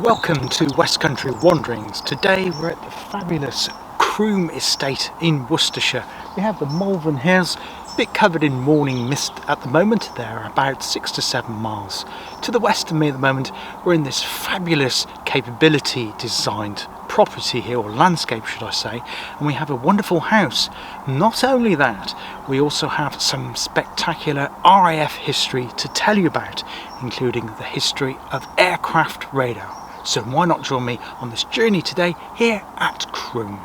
Welcome to West Country Wanderings. Today we're at the fabulous Croome estate in Worcestershire. We have the Malvern Hills, a bit covered in morning mist at the moment. They're about 6 to 7 miles to the west of me at the moment. We're in this fabulous capability designed property here, or landscape should I say, and we have a wonderful house. Not only that, we also have some spectacular RAF history to tell you about, including the history of aircraft radar. So why not join me on this journey today here at Croome.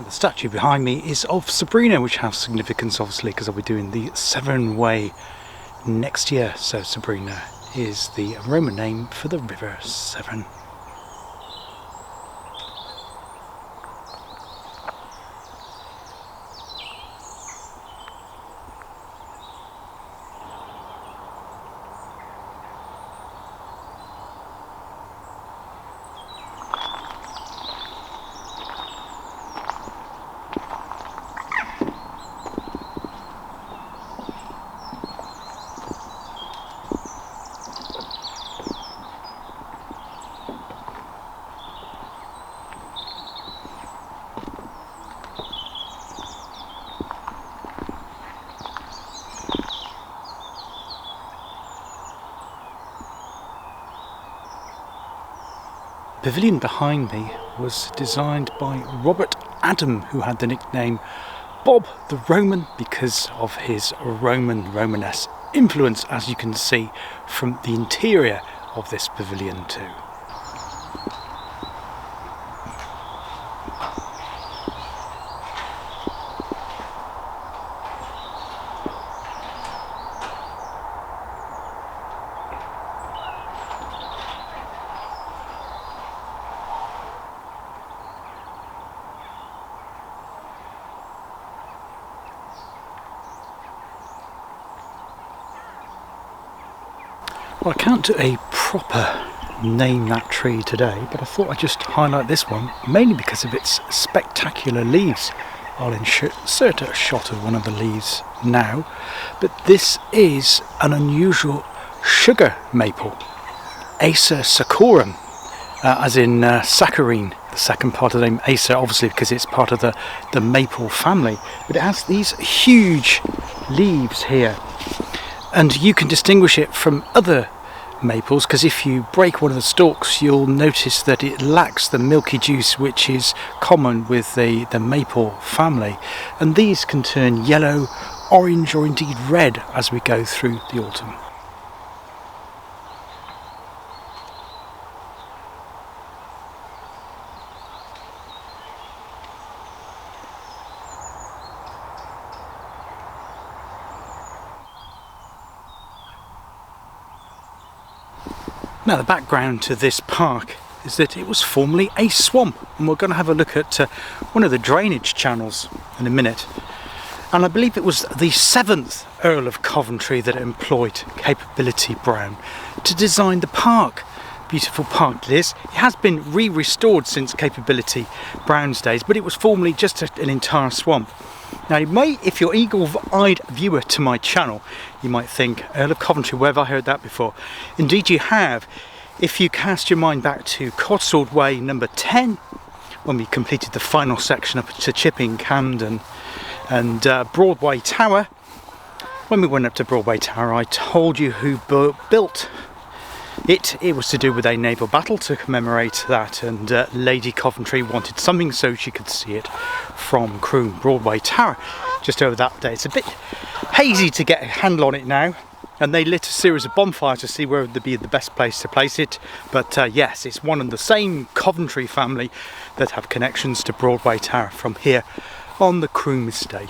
And the statue behind me is of Sabrina, which has significance obviously because I'll be doing the Severn Way next year. So Sabrina is the Roman name for the River Severn. The pavilion behind me was designed by Robert Adam, who had the nickname Bob the Roman because of his Romanesque influence, as you can see from the interior of this pavilion too. Well, I can't do a proper name that tree today, but I thought I'd just highlight this one, mainly because of its spectacular leaves. I'll insert a shot of one of the leaves now, but this is an unusual sugar maple, Acer saccharum, as in saccharine, the second part of the name Acer, obviously because it's part of the maple family, but it has these huge leaves here. And you can distinguish it from other maples because if you break one of the stalks you'll notice that it lacks the milky juice which is common with the maple family, and these can turn yellow, orange or indeed red as we go through the autumn. Now the background to this park is that it was formerly a swamp, and we're going to have a look at one of the drainage channels in a minute. And I believe it was the 7th Earl of Coventry that employed Capability Brown to design the park. Beautiful park it is. It has been restored since Capability Brown's days, but it was formerly just an entire swamp. Now you might, if you're eagle-eyed viewer to my channel, you might think, Earl of Coventry, where have I heard that before? Indeed you have, if you cast your mind back to Cotswold Way number 10, when we completed the final section up to Chipping, Camden and Broadway Tower. When we went up to Broadway Tower I told you who built it. It was to do with a naval battle to commemorate that, and Lady Coventry wanted something so she could see it from Croome Broadway Tower just over that day. It's a bit hazy to get a handle on it now, and they lit a series of bonfires to see where would be the best place to place it, but yes, it's one and the same Coventry family that have connections to Broadway Tower from here on the Croome estate.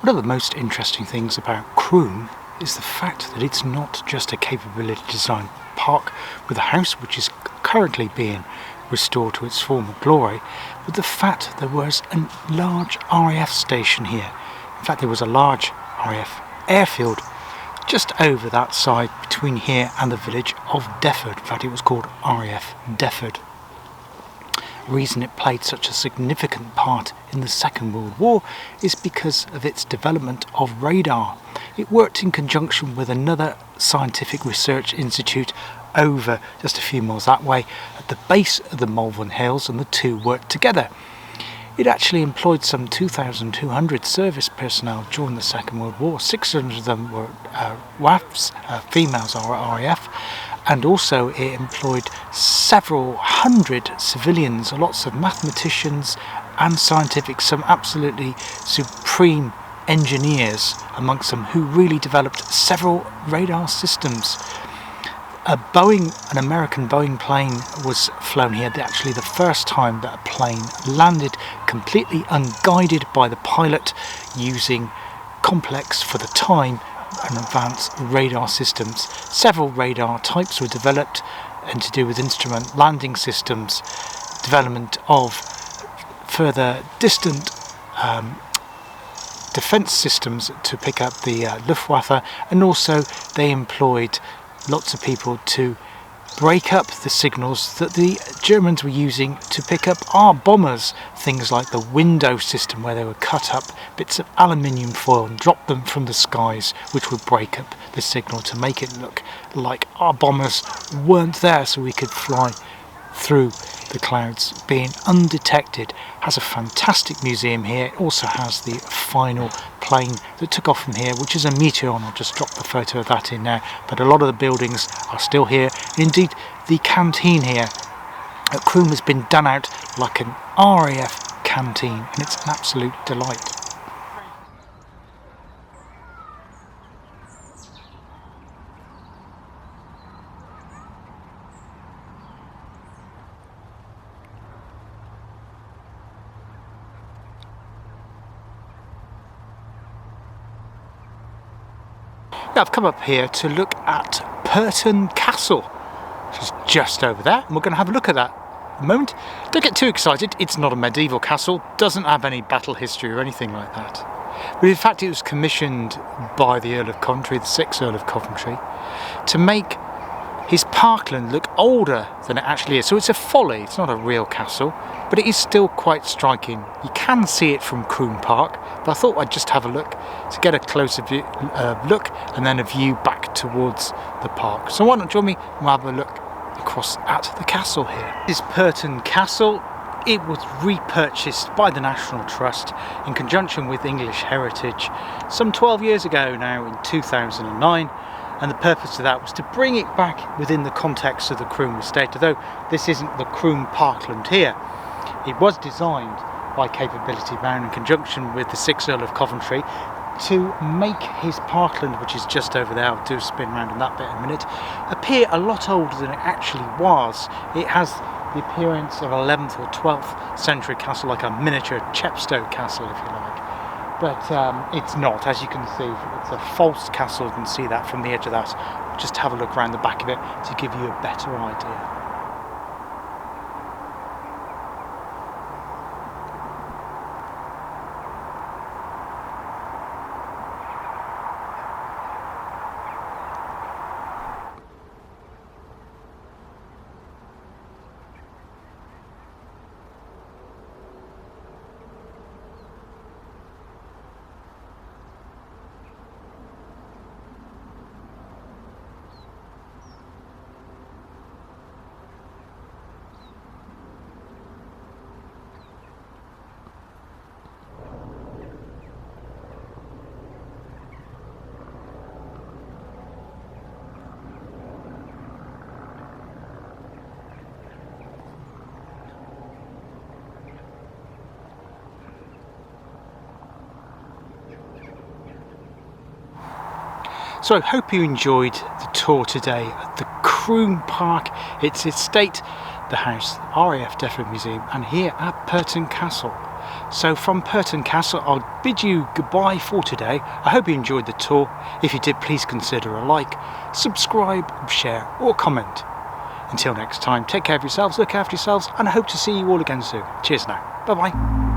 One of the most interesting things about Croome is the fact that it's not just a capability design park with a house which is currently being restored to its former glory, but the fact there was a large RAF station here. In fact, there was a large RAF airfield just over that side between here and the village of Defford. In fact, it was called RAF Defford. The reason it played such a significant part in the Second World War is because of its development of radar. It worked in conjunction with another scientific research institute over just a few miles that way at the base of the Malvern Hills, and the two worked together. It actually employed some 2,200 service personnel during the Second World War. 600 of them were WAFs, females are RAF, and also it employed several hundred civilians, lots of mathematicians and scientific, some absolutely supreme engineers amongst them, who really developed several radar systems. An American Boeing plane was flown here, actually the first time that a plane landed completely unguided by the pilot, using complex for the time and advanced radar systems. Several radar types were developed, and to do with instrument landing systems, development of further distant defence systems to pick up the Luftwaffe, and also they employed lots of people to break up the signals that the Germans were using to pick up our bombers. Things like the window system, where they would cut up bits of aluminium foil and drop them from the skies, which would break up the signal to make it look like our bombers weren't there, so we could fly through the clouds being undetected. Has a fantastic museum here. It also has the final plane that took off from here, which is a Meteor, and I'll just drop the photo of that in now. But a lot of the buildings are still here. Indeed, the canteen here at Croome has been done out like an RAF canteen, and it's an absolute delight. I've come up here to look at Pershore Castle, which is just over there, and we're going to have a look at that in a moment. Don't get too excited, it's not a medieval castle, doesn't have any battle history or anything like that. But in fact it was commissioned by the Earl of Coventry, the 6th Earl of Coventry, to make his parkland look older than it actually is. So it's a folly, it's not a real castle, but it is still quite striking. You can see it from Croome Park, but I thought I'd just have a look to get a closer view, look, and then a view back towards the park. So why not join me and we'll have a look across at the castle here. This is Pershore Castle. It was repurchased by the National Trust in conjunction with English Heritage some 12 years ago now, in 2009. And the purpose of that was to bring it back within the context of the Croome estate, although this isn't the Croome parkland here. It was designed by Capability Bound in conjunction with the 6th Earl of Coventry to make his parkland, which is just over there, I'll do a spin round on that bit in a minute, appear a lot older than it actually was. It has the appearance of 11th or 12th century castle, like a miniature Chepstow castle if you like. But it's not, as you can see. It's a false castle. You can see that from the edge of that. Just have a look around the back of it to give you a better idea. So I hope you enjoyed the tour today at the Croome Park, its estate, the house, RAF Defford Museum, and here at Pershore Castle. So from Perton Castle, I'll bid you goodbye for today. I hope you enjoyed the tour. If you did, please consider a like, subscribe, share or comment. Until next time, take care of yourselves, look after yourselves, and I hope to see you all again soon. Cheers now. Bye bye.